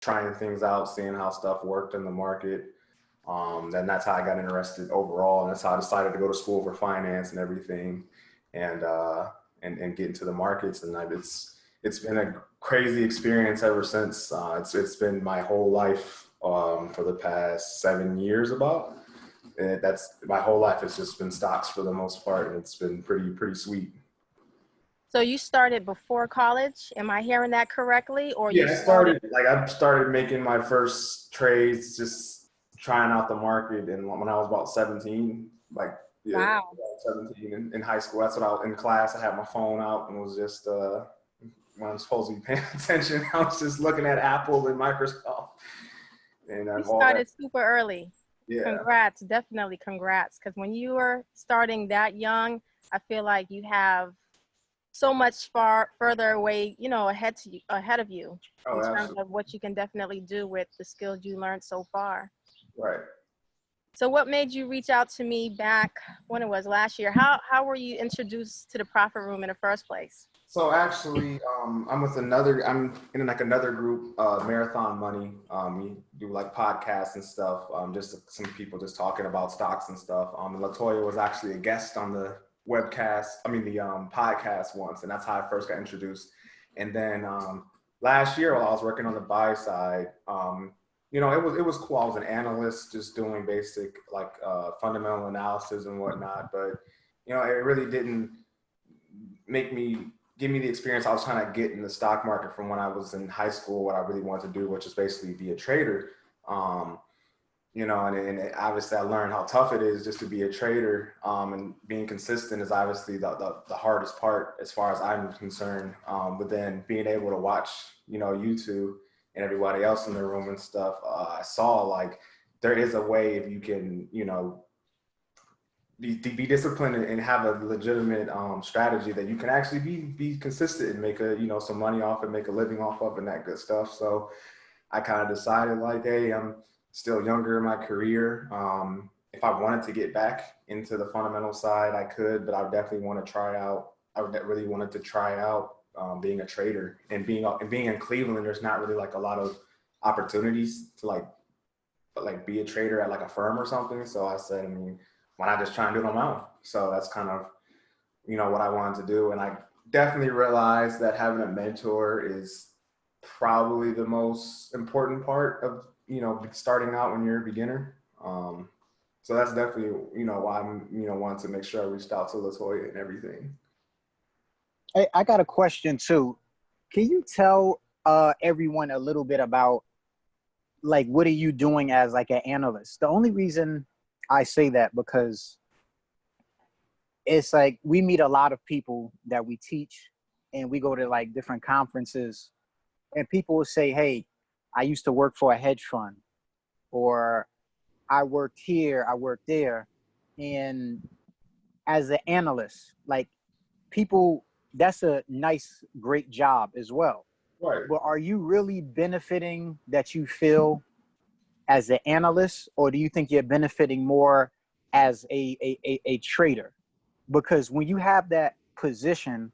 trying things out, seeing how stuff worked in the market. Then that's how I got interested overall, and that's how I decided to go to school for finance and everything, and get into the markets. And it's been a crazy experience ever since. It's been my whole life for the past 7 years about. And that's my whole life. It's just been stocks for the most part, and it's been pretty sweet. So you started before college? Am I hearing that correctly? Or Yeah, you started? I started making my first trades, just trying out the market, and when I was about 17, like yeah, Wow. about 17 in high school. That's what I was in class. I had my phone out and was just when I'm supposed to be paying attention, I was just looking at Apple and Microsoft, and You I've all that. started super early. Yeah, Congrats, definitely congrats. Because when you were starting that young, I feel like you have so much further away, ahead of you oh, in terms absolutely, of what you can definitely do with the skills you learned so far. right. So what made you reach out to me back when it was last year? How were you introduced to the Profit Room in the first place? So actually, I'm in like another group, Marathon Money. We do like podcasts and stuff. Just some people just talking about stocks and stuff. And Latoya was actually a guest on the the podcast once, and that's how I first got introduced. And then last year, while I was working on the buy side, it was cool. I was an analyst, just doing basic like fundamental analysis and whatnot. But it really didn't make me give me the experience I was trying to get in the stock market from when I was in high school, what I really wanted to do, which is basically be a trader. Um, and obviously I learned how tough it is just to be a trader. And being consistent is obviously the hardest part as far as I'm concerned. But then being able to watch, YouTube and everybody else in the room and stuff, I saw like there is a way if you can, be disciplined and have a legitimate strategy that you can actually be consistent and make some money off and make a living off of and that good stuff. So I kind of decided like, hey, I'm still younger in my career. If I wanted to get back into the fundamental side, I could, but I definitely want to try out. I really wanted to try out being a trader, and being in Cleveland. There's not really like a lot of opportunities to like be a trader at like a firm or something. So I said, why not just try and do it on my own? So that's kind of, what I wanted to do. And I definitely realized that having a mentor is probably the most important part of, starting out when you're a beginner. So that's definitely, why I'm, wanting to make sure I reached out to Latoya and everything. Hey, I got a question too. Can you tell everyone a little bit about like what are you doing as like an analyst? The only reason I say that because it's like we meet a lot of people that we teach and we go to like different conferences and people will say, hey, I used to work for a hedge fund or I worked here, I worked there. And as an analyst, like people, that's a nice, great job as well. Right. But are you really benefiting that you feel as an analyst, or do you think you're benefiting more as a trader? Because when you have that position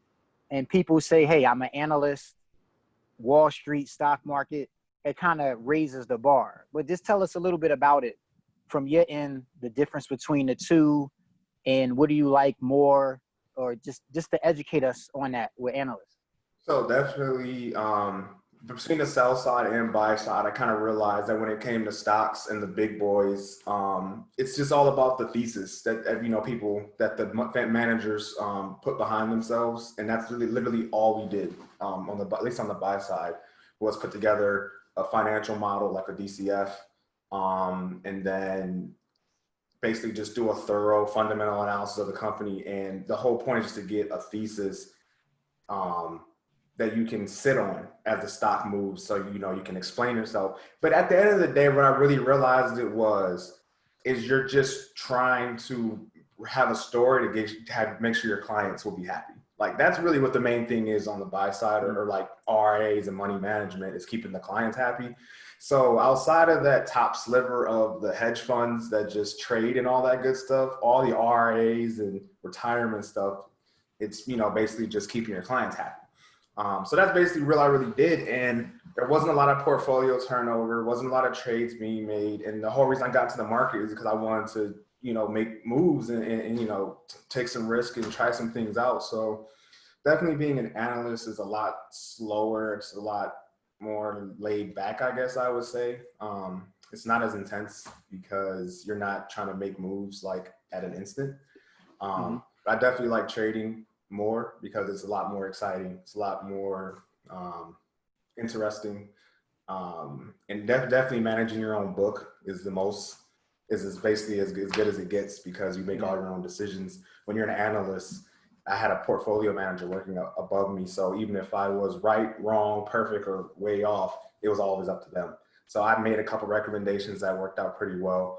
and people say, hey, I'm an analyst, Wall Street, stock market, it kind of raises the bar. But just tell us a little bit about it from your end, the difference between the two, and what do you like more, or just to educate us on that with analysts. So definitely between the sell side and buy side, I kind of realized that when it came to stocks and the big boys, it's just all about the thesis that people that the managers put behind themselves, and that's really literally all we did at least on the buy side was put together a financial model like a DCF, and then basically just do a thorough fundamental analysis of the company, and the whole point is just to get a thesis that you can sit on as the stock moves, so you can explain yourself. But at the end of the day, what I really realized is you're just trying to have a story to make sure your clients will be happy. Like that's really what the main thing is on the buy side, or like RAs and money management, is keeping the clients happy. So outside of that top sliver of the hedge funds that just trade and all that good stuff, all the RAs and retirement stuff, it's basically just keeping your clients happy. So that's basically what I really did. And there wasn't a lot of portfolio turnover, wasn't a lot of trades being made. And the whole reason I got to the market is because I wanted to, make moves and take some risk and try some things out. So definitely being an analyst is a lot slower. It's a lot more laid back, I guess I would say. It's not as intense because you're not trying to make moves like at an instant. I definitely like trading more because it's a lot more exciting. It's a lot more interesting. And definitely managing your own book is basically as good as it gets because you make all your own decisions. When you're an analyst, I had a portfolio manager working above me. So even if I was right, wrong, perfect, or way off, it was always up to them. So I made a couple recommendations that worked out pretty well.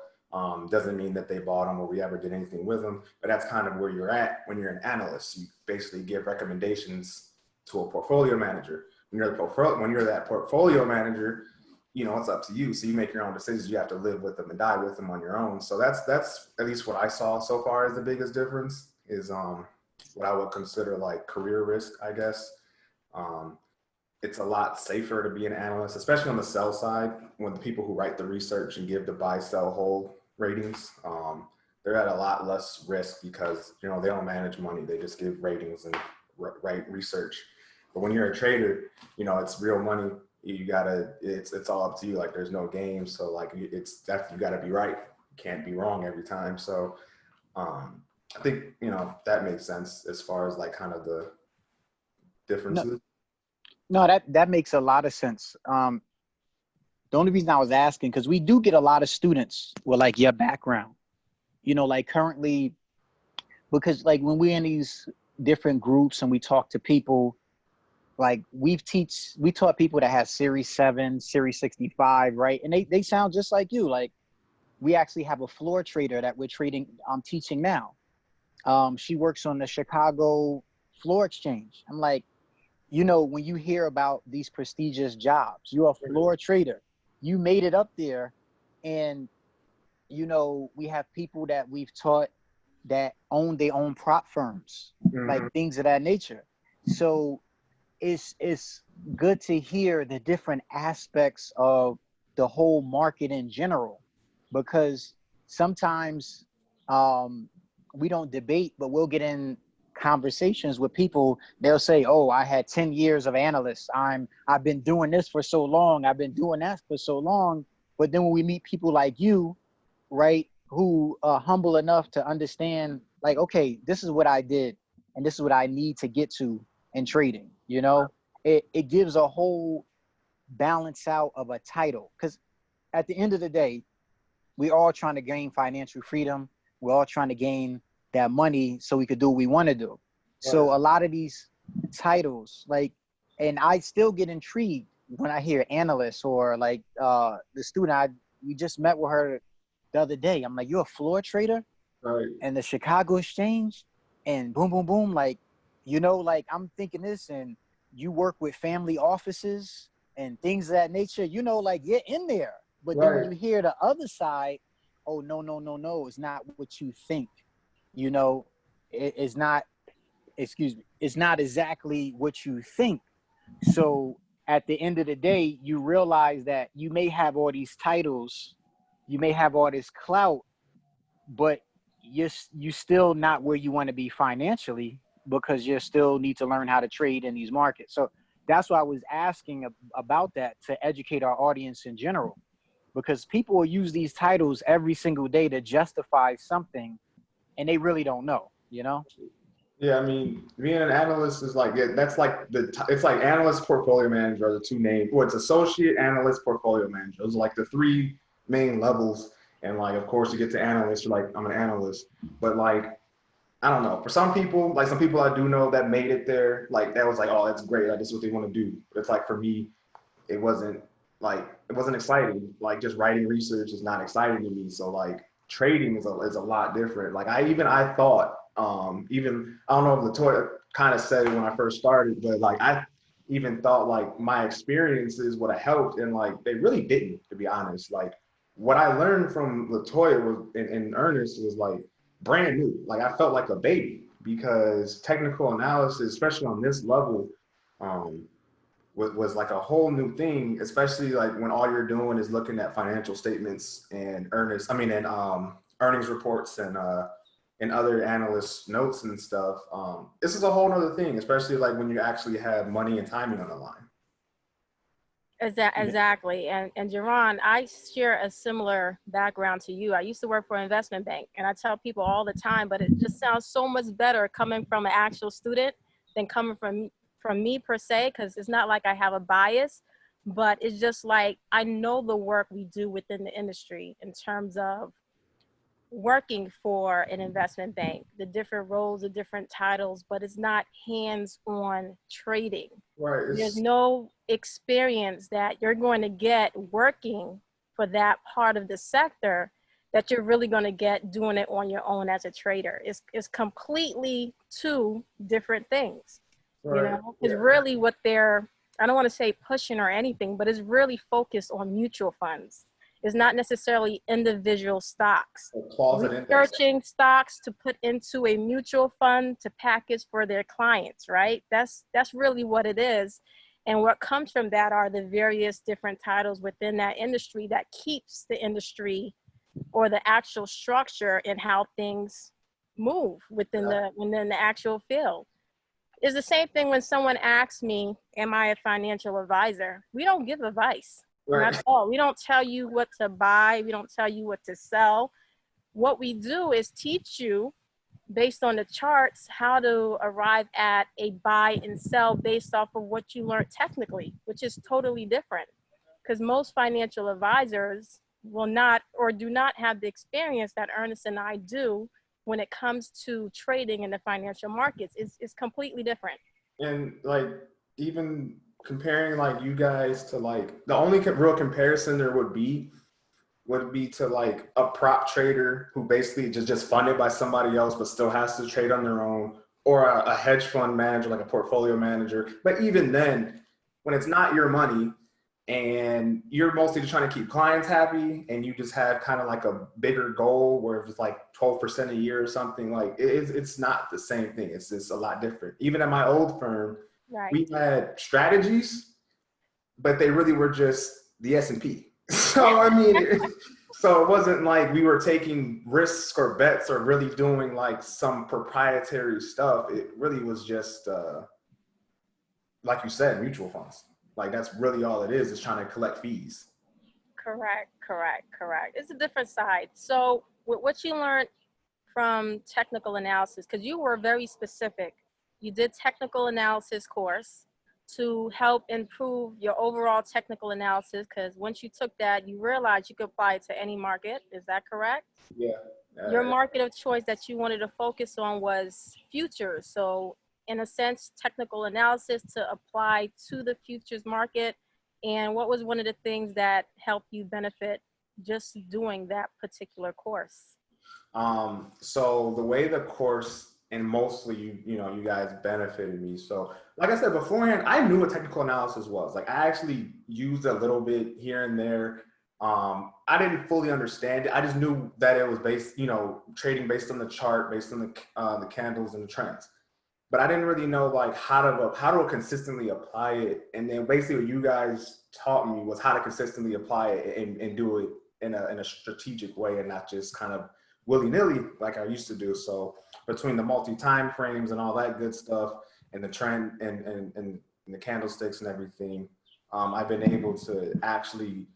Doesn't mean that they bought them or we ever did anything with them, but that's kind of where you're at when you're an analyst. You basically give recommendations to a portfolio manager. When you're that portfolio manager, it's up to you. So you make your own decisions. You have to live with them and die with them on your own. So that's at least what I saw so far as the biggest difference is what I would consider like career risk, I guess. It's a lot safer to be an analyst, especially on the sell side, when the people who write the research and give the buy, sell, hold ratings, they're at a lot less risk because, they don't manage money. They just give ratings and write research. But when you're a trader, it's real money. It's all up to you. Like there's no game. So like it's definitely, you gotta be right. You can't be wrong every time. So I think, that makes sense as far as like kind of the differences. No, that makes a lot of sense. The only reason I was asking, because we do get a lot of students with like your background, like currently, because like when we're in these different groups and we talk to people, like we taught people that have Series 7, Series 65, right? And they sound just like you. Like we actually have a floor trader that I'm teaching now. She works on the Chicago Floor Exchange. I'm like, when you hear about these prestigious jobs, you're a floor trader, you made it up there. And, we have people that we've taught that own their own prop firms, like things of that nature. So it's good to hear the different aspects of the whole market in general, because sometimes we don't debate, but we'll get in conversations with people. They'll say, oh, I had 10 years of analyst. I've been doing this for so long. I've been doing that for so long. But then when we meet people like you, right, who are humble enough to understand, like, okay, this is what I did and this is what I need to get to in trading, it gives a whole balance out of a title. Because at the end of the day, we're all trying to gain financial freedom. We're all trying to gain that money so we could do what we want to do. Right. So a lot of these titles, like, and I still get intrigued when I hear analysts or like the student we just met with her the other day. I'm like, you're a floor trader, right? And the Chicago Exchange, and boom, boom, boom. Like, like I'm thinking this, and you work with family offices and things of that nature. Like you're in there, but then when you hear the other side, oh no, it's not what you think. It's not, it's not exactly what you think. So at the end of the day, you realize that you may have all these titles, you may have all this clout, but you still not where you want to be financially, because you still need to learn how to trade in these markets. So that's why I was asking about that, to educate our audience in general, because people will use these titles every single day to justify something, and they really don't know, Yeah, I mean, being an analyst is like, that's like it's like analyst, portfolio manager are the two names. Well, it's associate, analyst, portfolio manager. Those are like the three main levels. And like, of course, you get to analyst, you're like, I'm an analyst. But like, I don't know. For some people, like some people I do know that made it there, like that was like, oh, that's great. Like, this is what they want to do. But it's like, for me, it wasn't exciting. Like just writing research is not exciting to me. So like trading is a lot different. Like I thought, even, I don't know if Latoya kind of said it when I first started, but like I even thought like my experiences would have helped, and like they really didn't, to be honest. Like what I learned from Latoya was in earnest was like brand new. Like I felt like a baby, because technical analysis, especially on this level, um, was like a whole new thing, especially like when all you're doing is looking at financial statements and earnings reports and other analyst notes and stuff. This is a whole nother thing, especially like when you actually have money and timing on the line. Exactly. And Jaron, I share a similar background to you. I used to work for an investment bank, and I tell people all the time, but it just sounds so much better coming from an actual student than coming from me per se, because it's not like I have a bias, but it's just like I know the work we do within the industry in terms of working for an investment bank, the different roles, the different titles, but it's not hands-on trading. Right. There's no experience that you're going to get working for that part of the sector that you're really going to get doing it on your own as a trader. It's completely two different things. Right. You know, it's really what they're, I don't want to say pushing or anything, but it's really focused on mutual funds. It's not necessarily individual stocks. Researching stocks to put into a mutual fund to package for their clients, right? That's really what it is. And what comes from that are the various different titles within that industry that keeps the industry or the actual structure and how things move within the actual field. It's the same thing when someone asks me, am I a financial advisor? We don't give advice. Right. Not at all. We don't tell you what to buy. We don't tell you what to sell. What we do is teach you based on the charts how to arrive at a buy and sell based off of what you learned technically, which is totally different, because most financial advisors will not or do not have the experience that Ernest and I do when it comes to trading in the financial markets. It's completely different. And like even comparing like you guys to like the only real comparison there would be to like a prop trader who basically just funded by somebody else but still has to trade on their own, or a hedge fund manager, like a portfolio manager. But even then, when it's not your money and you're mostly just trying to keep clients happy and you just have kind of like a bigger goal where it's like 12% a year or something, like it's not the same thing. It's just a lot different. Even at my old firm, Right. we had strategies, but they really were just the S&P. So, I mean, so it wasn't like we were taking risks or bets or really doing like some proprietary stuff. It really was just, like you said, mutual funds. Like that's really all it is trying to collect fees. Correct. It's a different side. So what you learned from technical analysis, because you were very specific. You did technical analysis course to help improve your overall technical analysis, because once you took that, you realized you could apply it to any market. Is that correct? Yeah. Your market of choice that you wanted to focus on was futures. So in a sense, technical analysis to apply to the futures market. And what was one of the things that helped you benefit just doing that particular course? So the way the course, and mostly you guys benefited me. So like I said beforehand, I knew what technical analysis was. Like I actually used a little bit here and there. I didn't fully understand it. I just knew that it was based, trading based on the chart, based on the candles and the trends. But I didn't really know like how to consistently apply it. And then basically what you guys taught me was how to consistently apply it and do it in a strategic way and not just kind of willy-nilly like I used to do. So between the multi-time frames and all that good stuff and the trend and the candlesticks and everything, I've been able to actually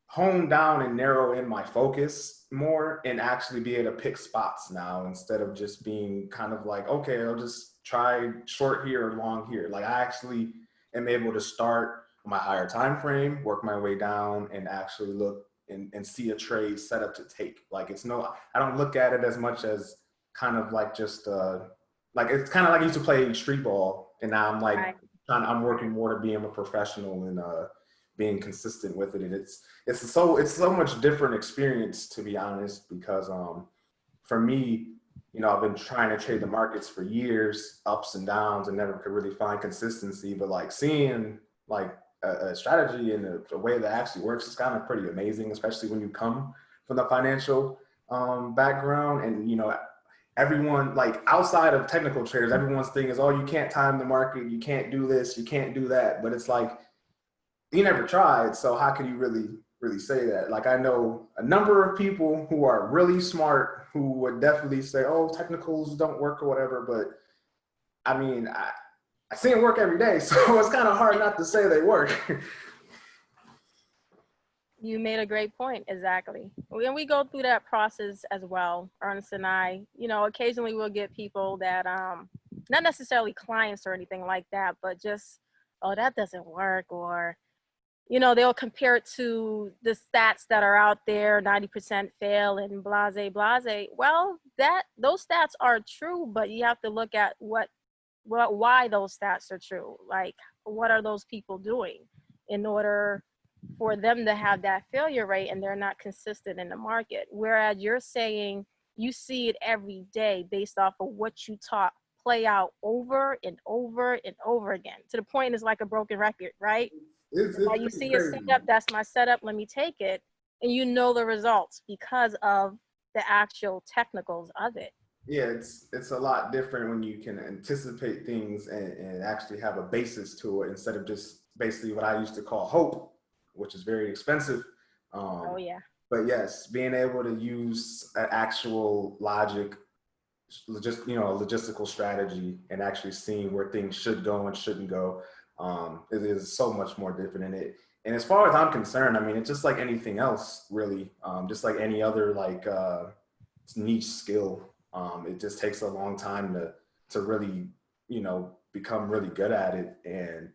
hone down and narrow in my focus more and actually be able to pick spots now instead of just being kind of like, okay, I'll just try short here or long here. Like I actually am able to start my higher time frame, work my way down and actually look and see a trade set up to take. Like I don't look at it as much as kind of like just like it's kind of like I used to play street ball and now I'm like I'm working more to being a professional and being consistent with it. And it's so much different experience, to be honest, because for me, I've been trying to trade the markets for years, ups and downs, and never could really find consistency. But like seeing like a strategy and a way that actually works is kind of pretty amazing, especially when you come from the financial background. And everyone, like outside of technical traders, everyone's thing is, oh, you can't time the market, you can't do this, you can't do that. But it's like, you never tried, so how can you really say that? Like, I know a number of people who are really smart who would definitely say, oh, technicals don't work or whatever. But I mean, I see them work every day, so it's kind of hard not to say they work. You made a great point. Exactly. And we go through that process as well. Ernest and I, you know, occasionally we'll get people that, not necessarily clients or anything like that, but just, oh, that doesn't work. Or, you know, they'll compare it to the stats that are out there, 90% fail and blase, blase. Well, those stats are true, but you have to look at why those stats are true. Like, what are those people doing in order for them to have that failure rate, and they're not consistent in the market? Whereas you're saying you see it every day based off of what you taught play out over and over and over again, to the point it's like a broken record, right? It's Now you see a setup, that's my setup, let me take it, and you know the results because of the actual technicals of it. Yeah, it's a lot different when you can anticipate things and actually have a basis to it, instead of just basically what I used to call hope, which is very expensive. Oh yeah. But yes, being able to use an actual logic, just, you know, a logistical strategy, and actually seeing where things should go and shouldn't go, it is so much more different in it. And as far as I'm concerned, I mean, it's just like anything else, really, just like any other like niche skill. It just takes a long time to really, you know, become really good at it. And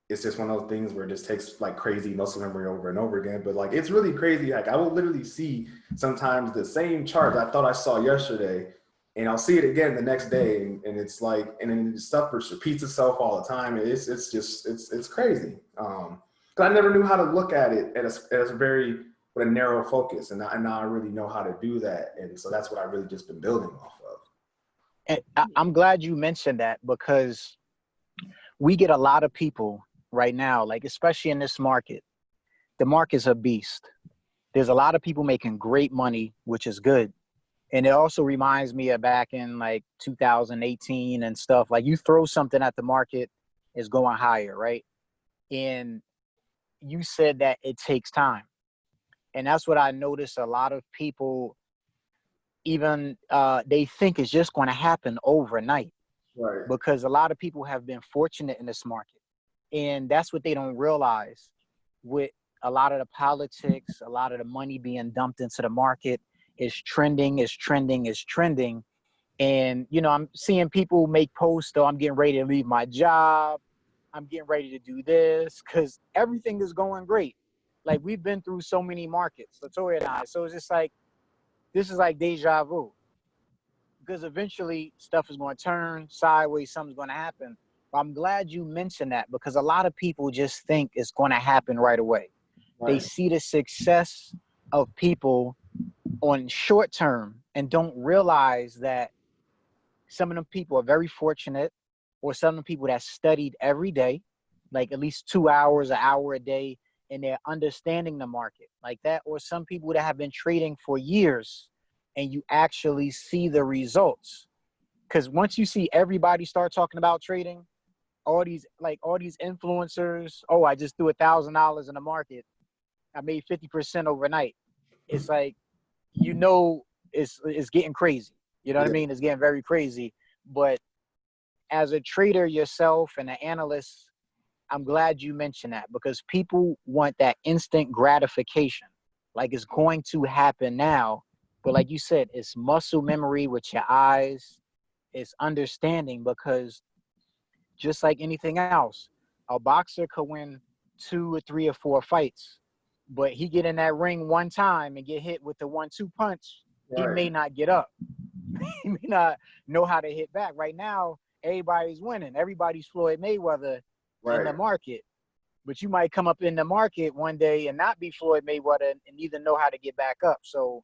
it's just one of those things where it just takes like crazy muscle memory over and over again. But like, it's really crazy. Like, I will literally see sometimes the same chart that I thought I saw yesterday, and I'll see it again the next day, and it's like, and then stuff repeats itself all the time. And it's crazy. Because I never knew how to look at it as a very, with a narrow focus, and now I really know how to do that. And so that's what I've really just been building off of. And I'm glad you mentioned that, because we get a lot of people right now, like especially in this market. The market's a beast. There's a lot of people making great money, which is good. And it also reminds me of back in like 2018 and stuff. Like, you throw something at the market, it's going higher, right? And you said that it takes time. And that's what I notice. A lot of people, even they think it's just going to happen overnight. Right. Because a lot of people have been fortunate in this market. And that's what they don't realize. With a lot of the politics, a lot of the money being dumped into the market, is trending. And, you know, I'm seeing people make posts, oh, I'm getting ready to leave my job, I'm getting ready to do this, because everything is going great. Like, we've been through so many markets, Latoya and I. So it's just like, this is like deja vu. Because eventually stuff is going to turn sideways, something's going to happen. But I'm glad you mentioned that, because a lot of people just think it's going to happen right away. Right. They see the success of people on short term and don't realize that some of them people are very fortunate, or some of the people that studied every day, like at least 2 hours, an hour a day, and they're understanding the market like that. Or some people that have been trading for years, and you actually see the results. Because once you see everybody start talking about trading, all these influencers, oh, I just threw $1,000 in the market, I made 50% overnight. It's like, you know, it's getting crazy. You know what I mean? It's getting very crazy. But as a trader yourself and an analyst, I'm glad you mentioned that, because people want that instant gratification. Like, it's going to happen now. But like you said, it's muscle memory with your eyes. It's understanding, because just like anything else, a boxer could win 2 or 3 or 4 fights, but he get in that ring one time and get hit with the 1-2 punch. Right. He may not get up. He may not know how to hit back. Right now, everybody's winning. Everybody's Floyd Mayweather in the market. But you might come up in the market one day and not be Floyd Mayweather and either know how to get back up. So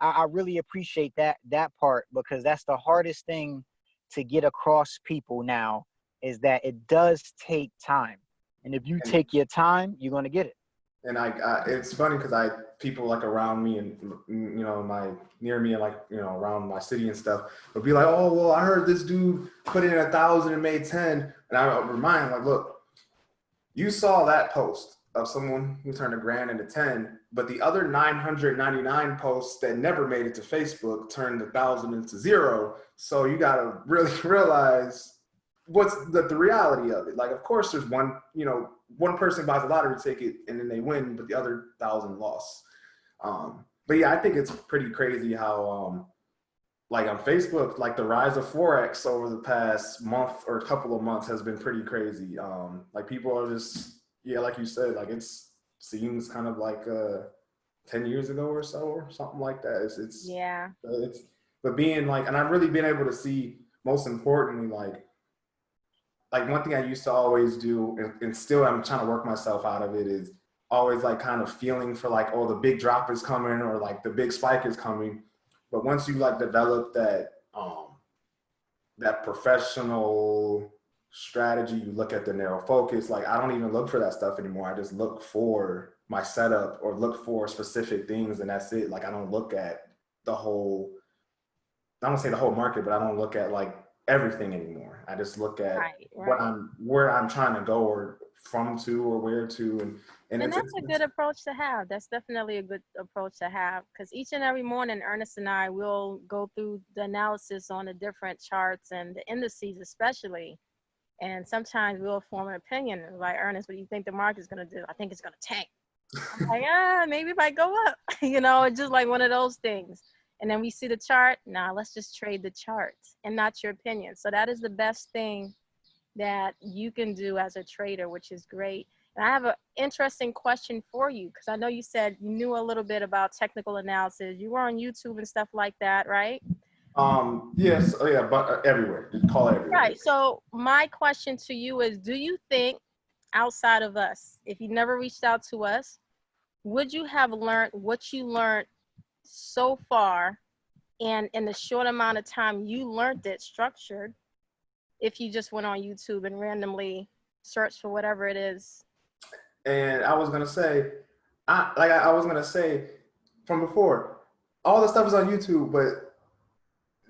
I really appreciate that part, because that's the hardest thing to get across people now, is that it does take time. And if you take your time, you're going to get it. And it's funny because people like around me and, you know, near me and like, you know, around my city and stuff would be like, oh, well, I heard this dude put in 1,000 and made 10. And I would remind like, look, you saw that post of someone who turned $1,000 into 10, but the other 999 posts that never made it to Facebook turned 1,000 into 0. So you got to really realize what's the reality of it. Like, of course, there's one, you know, one person buys a lottery ticket and then they win, but the other 1,000 lost. But yeah, I think it's pretty crazy how, like on Facebook, like the rise of Forex over the past month or couple of months has been pretty crazy. Like people are just, yeah, like you said, like it seems kind of like 10 years ago or so or something like that. But being like, and I've really been able to see, most importantly, like one thing I used to always do, and still I'm trying to work myself out of it, is always like kind of feeling for like, oh, the big drop is coming or like the big spike is coming. But once you like develop that professional strategy, you look at the narrow focus. Like I don't even look for that stuff anymore. I just look for my setup or look for specific things, and that's it. Like I don't look at the whole, I don't say the whole market, but I don't look at like everything anymore. I just look at where I'm trying to go or from to or where to, and that's a good approach to have. That's definitely a good approach to have, because each and every morning Ernest and I will go through the analysis on the different charts and the indices especially, and sometimes we'll form an opinion like, Ernest, what do you think the market's going to do? I think it's going to tank. I'm like, maybe it might go up. You know, it's just like one of those things. And then we see the chart. Nah, let's just trade the chart and not your opinion. So that is the best thing that you can do as a trader, which is great. And I have an interesting question for you, because I know you said you knew a little bit about technical analysis. You were on YouTube and stuff like that, right? Yes. Oh, yeah, but everywhere. Just call it everywhere. Right. So my question to you is, do you think outside of us, if you never reached out to us, would you have learned what you learned so far and in the short amount of time you learned it structured, if you just went on YouTube and randomly searched for whatever it is? And I was gonna say, I was gonna say from before, all the stuff is on YouTube, but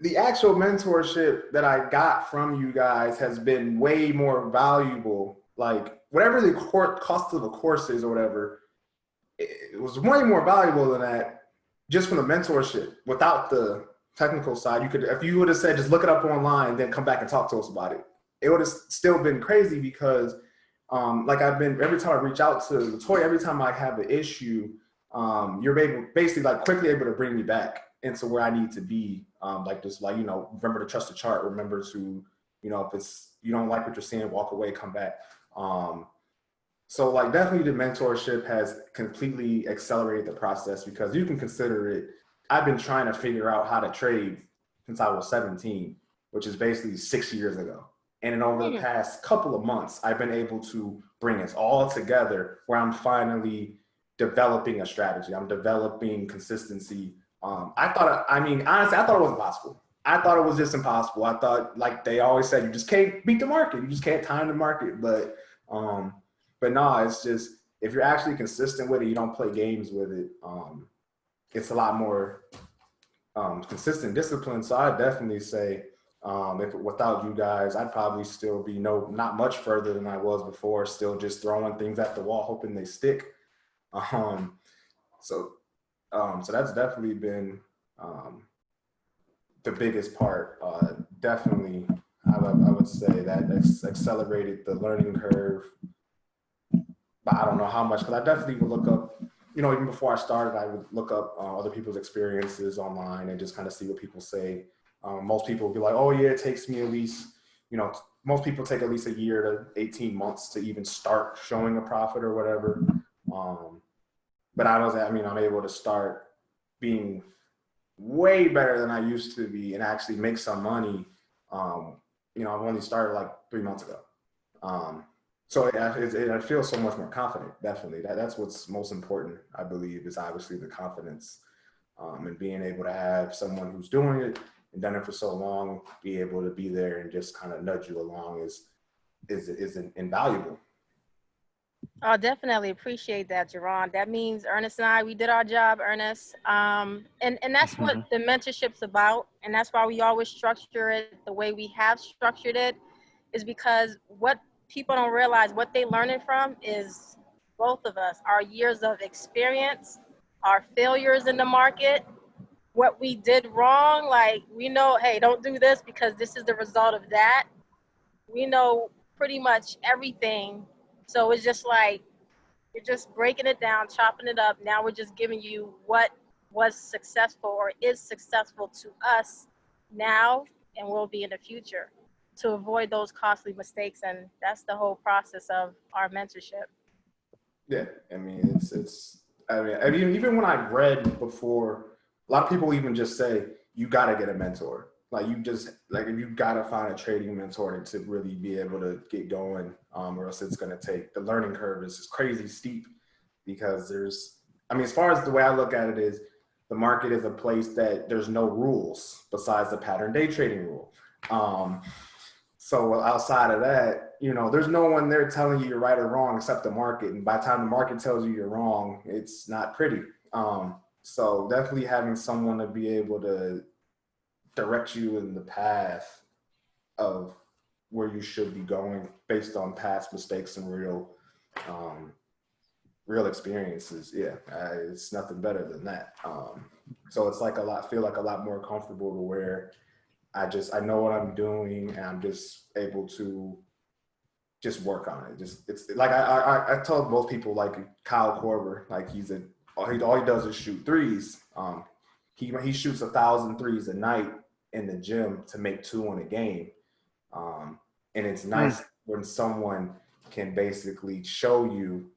the actual mentorship that I got from you guys has been way more valuable. Like whatever the cost of the course is or whatever, it was way more valuable than that just from the mentorship. Without the technical side, you could, if you would have said, just look it up online, then come back and talk to us about it, it would have still been crazy because like I've been, every time I reach out to Latoya, every time I have an issue, you're basically like quickly able to bring me back into where I need to be. Like just like, you know, remember to trust the chart, remember to, you know, if it's, you don't like what you're seeing, walk away, come back. So like definitely the mentorship has completely accelerated the process, because you can consider it, I've been trying to figure out how to trade since I was 17, which is basically 6 years ago. And then over the past couple of months, I've been able to bring us all together where I'm finally developing a strategy. I'm developing consistency. Honestly, I thought it was impossible. I thought it was just impossible. I thought, like they always said, you just can't beat the market. You just can't time the market. But no, it's just, if you're actually consistent with it, you don't play games with it. It's a lot more consistent discipline. So I definitely say, if without you guys, I'd probably still be not much further than I was before, still just throwing things at the wall, hoping they stick. So that's definitely been the biggest part. Definitely, I would say that it's accelerated the learning curve. But I don't know how much, because I definitely would look up, you know, even before I started, I would look up other people's experiences online and just kind of see what people say. Most people would be like, oh yeah, it takes me at least, you know, most people take at least a year to 18 months to even start showing a profit or whatever. But I'm able to start being way better than I used to be and actually make some money. You know, I've only started like 3 months ago. So I feel so much more confident, definitely. That's what's most important, I believe, is obviously the confidence, and being able to have someone who's doing it and done it for so long, be able to be there and just kind of nudge you along is invaluable. Oh, definitely appreciate that, Jaron. That means Ernest and I, we did our job, Ernest. And that's what the mentorship's about. And that's why we always structure it the way we have structured it, is because what people don't realize, what they learn it from is both of us, our years of experience, our failures in the market, what we did wrong. Like, we know, hey, don't do this because this is the result of that. We know pretty much everything. So it's just like, you're just breaking it down, chopping it up. Now we're just giving you what was successful or is successful to us now and will be in the future to avoid those costly mistakes. And that's the whole process of our mentorship. Yeah, I mean, I mean, even when I read before, a lot of people even just say, you got to get a mentor. Like, you got to find a trading mentor to really be able to get going, or else it's going to take, the learning curve is crazy steep, because I mean, as far as the way I look at it is, the market is a place that there's no rules besides the pattern day trading rule. So outside of that, there's no one there telling you you're right or wrong except the market. And by the time the market tells you you're wrong, it's not pretty. So definitely having someone to be able to direct you in the path of where you should be going based on past mistakes and real experiences. Yeah, it's nothing better than that. So it's like feel like a lot more comfortable to where I know what I'm doing, and I'm just able to just work on it. It's like I told most people, like Kyle Korver, like all he does is shoot threes. He shoots 1,000 threes a night in the gym to make 2 in a game. And it's nice when someone can basically show you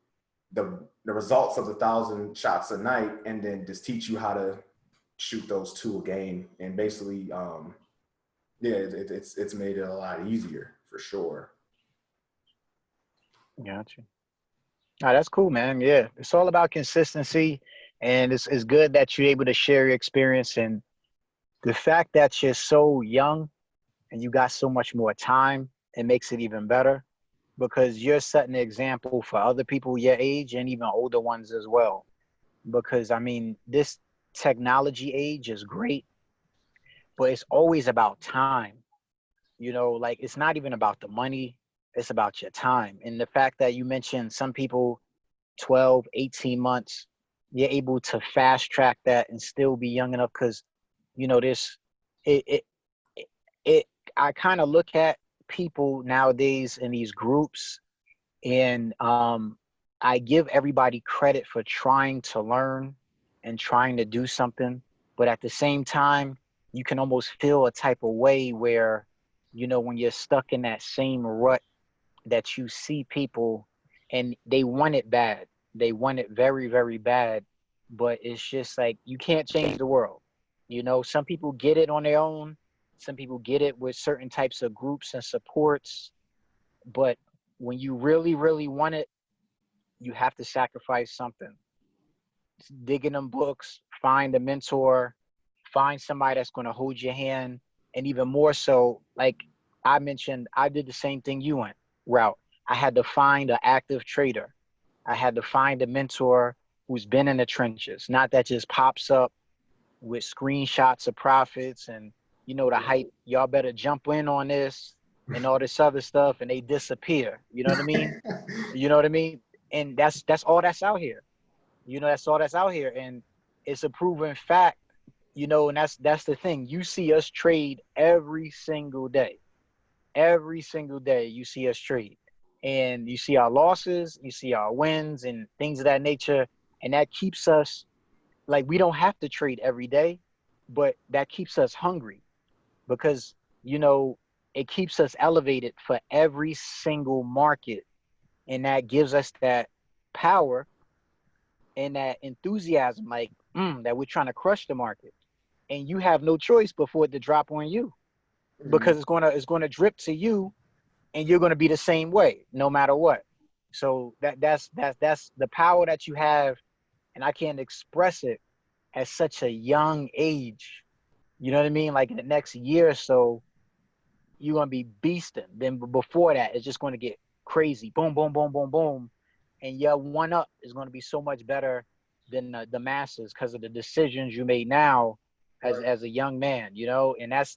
the results of the 1,000 shots a night, and then just teach you how to shoot those 2 a game. And basically, it's made it a lot easier for sure. Gotcha. Oh, that's cool, man. Yeah, it's all about consistency, and it's good that you're able to share your experience, and the fact that you're so young and you got so much more time, it makes it even better, because you're setting an example for other people your age and even older ones as well. Because I mean, this technology age is great, but it's always about time. Like, it's not even about the money, it's about your time. And the fact that you mentioned some people 12, 18 months, you're able to fast track that and still be young enough, because this it it, it I kind of look at people nowadays in these groups, and I give everybody credit for trying to learn and trying to do something, but at the same time you can almost feel a type of way where when you're stuck in that same rut, that you see people and they want it bad. They want it very, very bad, but it's just like, you can't change the world. Some people get it on their own. Some people get it with certain types of groups and supports. But when you really, really want it, you have to sacrifice something. Dig in them books, find a mentor, find somebody that's going to hold your hand. And even more so, like I mentioned, I did the same thing you went route. I had to find an active trader. I had to find a mentor who's been in the trenches, not that just pops up with screenshots of profits and, the hype, y'all better jump in on this and all this other stuff, and they disappear. You know what I mean? You know what I mean? And that's all that's out here. That's all that's out here. And it's a proven fact, and that's the thing. You see us trade every single day. Every single day you see us trade. And you see our losses, you see our wins and things of that nature. And that keeps us, like, we don't have to trade every day, but that keeps us hungry, because, it keeps us elevated for every single market. And that gives us that power and that enthusiasm, like, that we're trying to crush the market. And you have no choice but for it to drop on you, because it's gonna drip to you, and you're gonna be the same way no matter what. So that's the power that you have, and I can't express it at such a young age. You know what I mean? Like, in the next year or so, you're gonna be beasting. Then before that, it's just gonna get crazy. Boom, boom, boom, boom, boom. and your one up is going to be so much better than the masses because of the decisions you made now as a young man, you know. And that's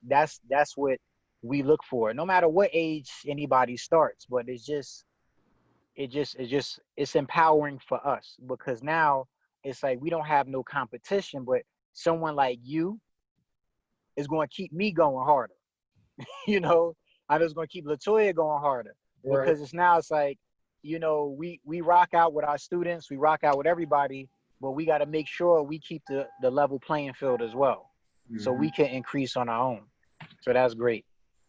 what we look for, no matter what age anybody starts. But it's empowering for us, because now it's like we don't have no competition, but someone like you is going to keep me going harder. You know, I'm just going to keep Latoya going harder, because it's like, you know, we rock out with our students, we rock out with everybody, but we got to make sure we keep the level playing field as well, so we can increase on our own. So that's great.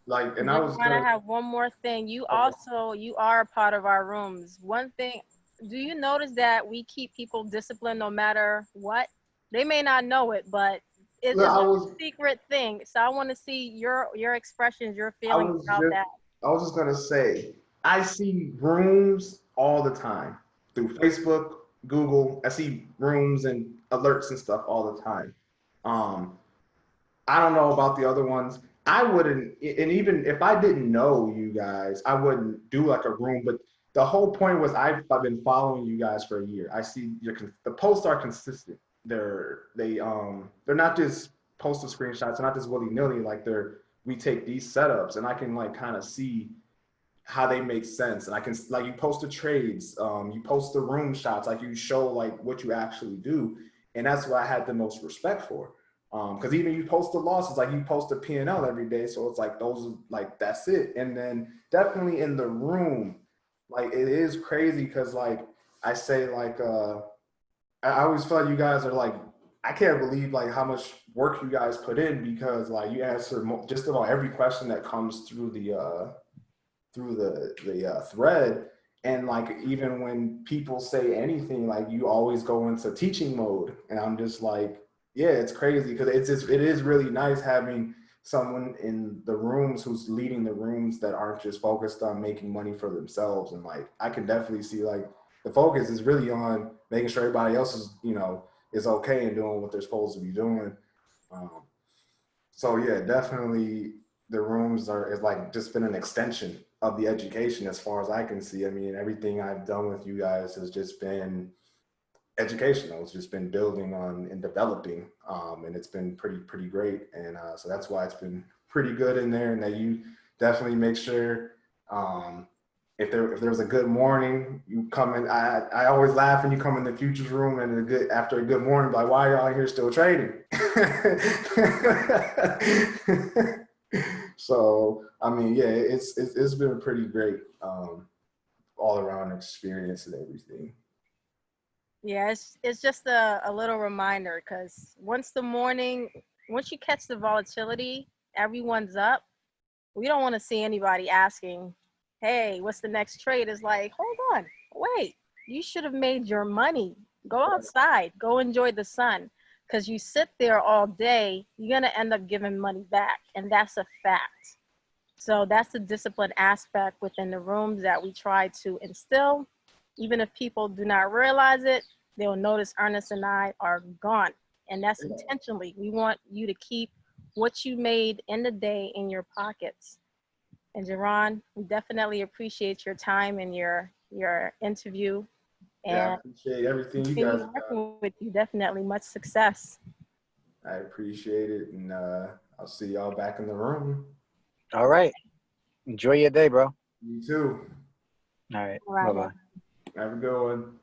Like, and I I was want to have one more thing. You are a part of our rooms. One thing, do you notice that we keep people disciplined no matter what? They may not know it, but it's a secret thing. So I want to see your expressions, your feelings about that. I was just gonna say, I see rooms all the time through Facebook, Google. I see rooms and alerts and stuff all the time. I don't know about the other ones. I wouldn't, and even if I didn't know you guys, I wouldn't do like a room. But the whole point was I've been following you guys for a year. I see the posts are consistent. They're not just posted screenshots. They're not just willy nilly. Like we take these setups and I can like kind of see how they make sense. And I can, like, you post the trades, you post the room shots, like you show like what you actually do. And that's what I had the most respect for. Because even you post the losses, like you post a P&L every day. So it's like, those, like, that's it. And then definitely in the room, like, it is crazy. Cause like I say, like, I always feel like you guys are like, I can't believe like how much work you guys put in, because like you answer just about every question that comes through the thread. And like, even when people say anything, like you always go into teaching mode. And I'm just like, yeah, it's crazy, because it is really nice having someone in the rooms who's leading the rooms that aren't just focused on making money for themselves. And like, I can definitely see like the focus is really on making sure everybody else is, you know, is okay and doing what they're supposed to be doing. So yeah, definitely the rooms is like just been an extension of the education as far as I can see. I mean, everything I've done with you guys has just been educational. It's just been building on and developing, and it's been pretty great. And so that's why it's been pretty good in there. And that you definitely make sure, if there was a good morning, you come in. I always laugh when you come in the futures room and after a good morning, like, why are y'all here still trading? So I mean, yeah, it's been a pretty great all around experience and everything. Yeah, it's just a little reminder, because once you catch the volatility, everyone's up. We don't want to see anybody asking, hey, what's the next trade? It's like, hold on, wait, you should have made your money. Go outside, go enjoy the sun, because you sit there all day, you're going to end up giving money back. And that's a fact. So that's the discipline aspect within the rooms that we try to instill. Even if people do not realize it, they'll notice Ernest and I are gone. And that's intentionally. We want you to keep what you made in the day in your pockets. And Jaron, we definitely appreciate your time and your interview. And yeah, I appreciate everything you guys working with you. Definitely much success. I appreciate it. And I'll see y'all back in the room. All right. Enjoy your day, bro. You too. All right. All right. Bye-bye. Have a good one.